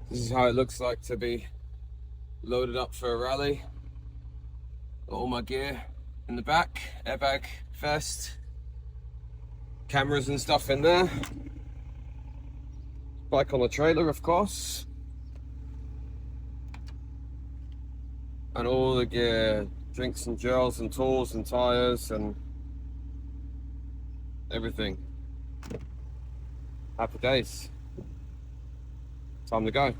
This is how it looks like to be loaded up for a rally. Got all my gear in the back, airbag, vest, cameras and stuff in there. Bike on the trailer, of course. And all the gear, drinks and gels and tools and tires and everything. Happy days. Time to go.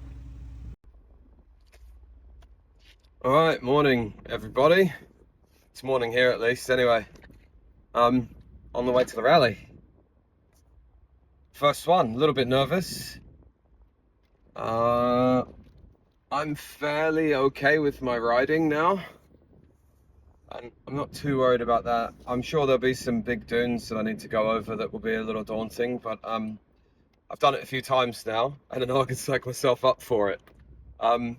All right, morning everybody. It's morning here at least anyway. On the way to the rally. First one, a little bit nervous. I'm fairly okay with my riding now. I'm not too worried about that. I'm sure there'll be some big dunes that I need to go over that will be a little daunting, but I've done it a few times now, and I know I can psych myself up for it. And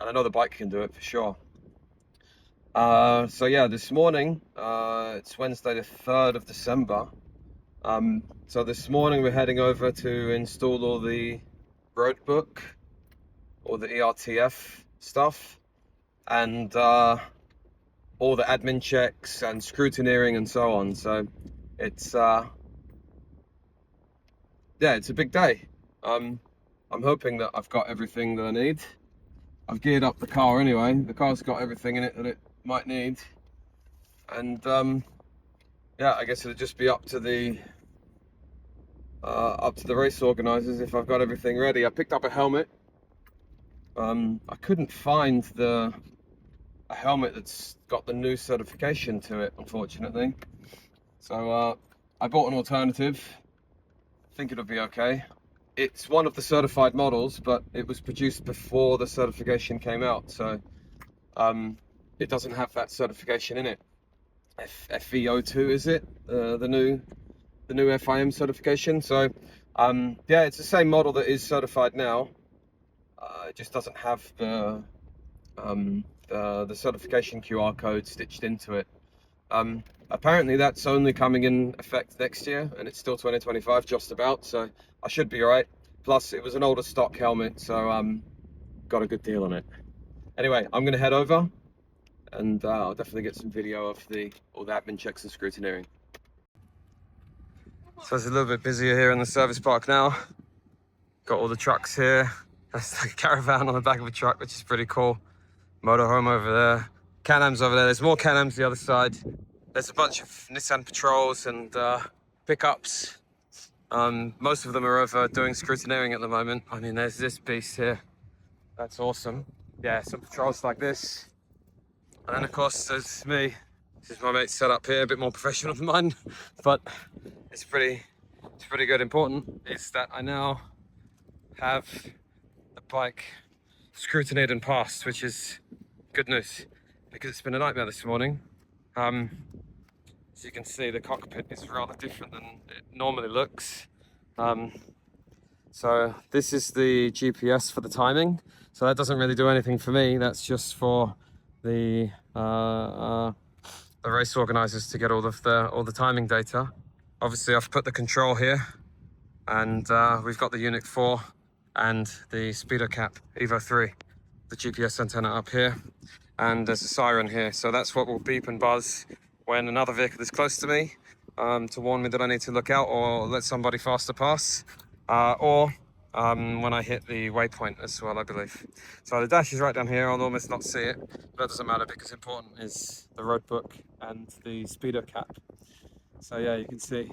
I know the bike can do it for sure. So yeah, this morning, it's Wednesday the 3rd of December. So this morning we're heading over to install all the roadbook, all the ERTF stuff, and all the admin checks and scrutineering and so on. So it's yeah, it's a big day. I'm hoping that I've got everything that I need. I've geared up the car anyway. The car's got everything in it that it might need, and yeah, I guess it'll just be up to the race organizers if I've got everything ready. I picked up a helmet. I couldn't find a helmet that's got the new certification to it, unfortunately. So I bought an alternative. I think it'll be okay. It's one of the certified models, but it was produced before the certification came out, so it doesn't have that certification in it. FVO2 is it? The new FIM certification. So yeah, it's the same model that is certified now. It just doesn't have the certification QR code stitched into it. Apparently that's only coming in effect next year, and it's still 2025 just about, so I should be alright. Plus it was an older stock helmet, so got a good deal on it. Anyway, I'm gonna head over, and I'll definitely get some video of all the admin checks and scrutineering. So it's a little bit busier here in the service park now. Got all the trucks here. That's like a caravan on the back of a truck, which is pretty cool. Motorhome over there. Can-Ams over there. There's more Can-Ams the other side. There's a bunch of Nissan Patrols and pickups. Most of them are over doing scrutineering at the moment. I mean, there's this beast here. That's awesome. Yeah, some Patrols like this. And then of course there's me. This is my mate's setup here, a bit more professional than mine, but it's pretty good. Important is that I now have the bike scrutineered and passed, which is good news because it's been a nightmare this morning. As you can see, the cockpit is rather different than it normally looks. So this is the GPS for the timing. So that doesn't really do anything for me. That's just for the race organizers to get all the timing data. Obviously, I've put the control here, and we've got the Unit 4 and the speedo cap Evo 3, the GPS antenna up here, and there's a siren here. So that's what will beep and buzz when another vehicle is close to me, to warn me that I need to look out or let somebody faster pass, or when I hit the waypoint as well, I believe. So the dash is right down here. I'll almost not see it, but that doesn't matter because important is the roadbook and the speedo cap. So yeah, you can see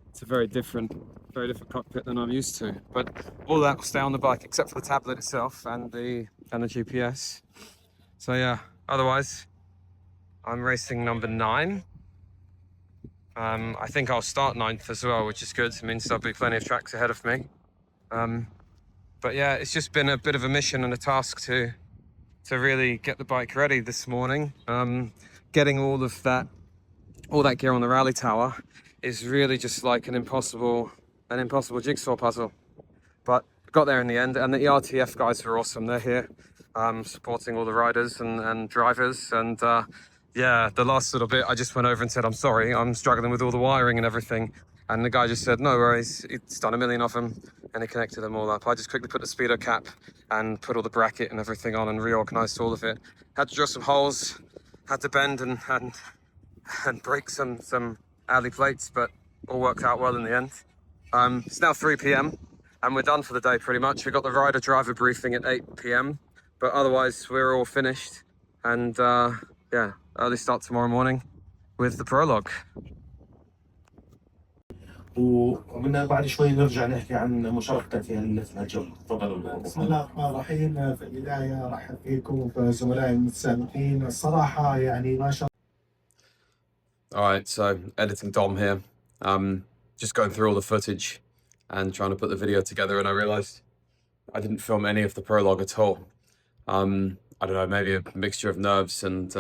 it's a very different cockpit than I'm used to. But all that will stay on the bike except for the tablet itself and the GPS. So yeah, otherwise, I'm racing number 9. I think I'll start 9th as well, which is good. It means there'll be plenty of tracks ahead of me. But yeah, it's just been a bit of a mission and a task to really get the bike ready this morning. Getting all that gear on the rally tower is really just like an impossible jigsaw puzzle. But got there in the end, and the ERTF guys were awesome. They're here supporting all the riders and drivers, and yeah, the last little bit I just went over and said, I'm sorry, I'm struggling with all the wiring and everything, and the guy just said, no worries, it's done a million of them, and he connected them all up. I just quickly put the speedo cap and put all the bracket and everything on and reorganized all of it. Had to drill some holes, had to bend and break some alley plates, but all worked out well in the end. It's now 3 p.m. and we're done for the day pretty much. We got the rider driver briefing at 8 p.m. but otherwise we're all finished. And yeah, early start tomorrow morning with the Prologue. ومن بعد شوي نرجع نحكي عن مشاركتك في هالجو. تفضل. بسم الله الرحمن الرحيم. في البداية أرحب فيكم وزملائي المتسابقين. الصراحة يعني ما شاء All right, so editing Dom here. Just going through all the footage and trying to put the video together, and I realized I didn't film any of the Prologue at all. I don't know, maybe a mixture of nerves and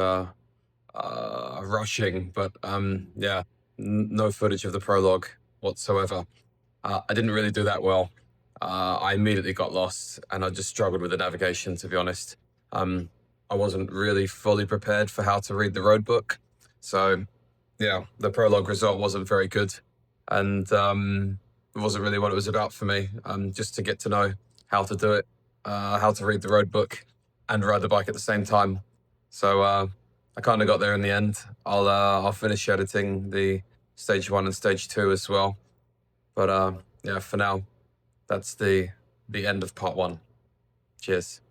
rushing, but yeah, no footage of the Prologue whatsoever. I didn't really do that well. I immediately got lost and I just struggled with the navigation, to be honest. I wasn't really fully prepared for how to read the roadbook. So yeah, the Prologue result wasn't very good, and it wasn't really what it was about for me. Just to get to know how to do it, how to read the roadbook and ride the bike at the same time. So I kind of got there in the end. I'll finish editing the stage 1 and stage 2 as well. But yeah, for now, that's the end of part 1. Cheers.